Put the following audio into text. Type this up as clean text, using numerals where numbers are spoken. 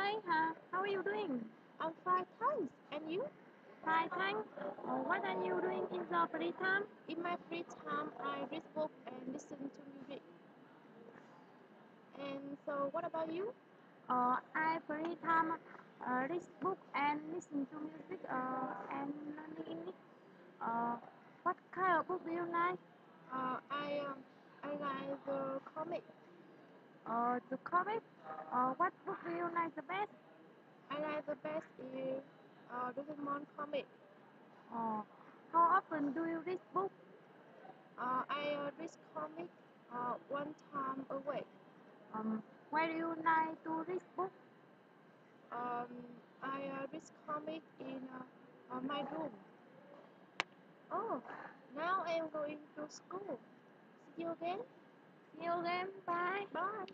Hi, how are you doing? I'm fine, thanks. And you? Hi, thanks. What are you doing in your free time? In my free time, I read books and listen to music. And so, what about you? I free time read book and listen to music and learning English. Uh, what kind of book do you like? Uh, I um, I like the comic. The comic. What book do you like the best? I like the best is Doraemon comic. Uh, how often do you read book? I read comic one time a week. Where do you like to read book? Um, I read comic in my room. Oh, now I am going to school. See you again. See you again. Bye. Bye.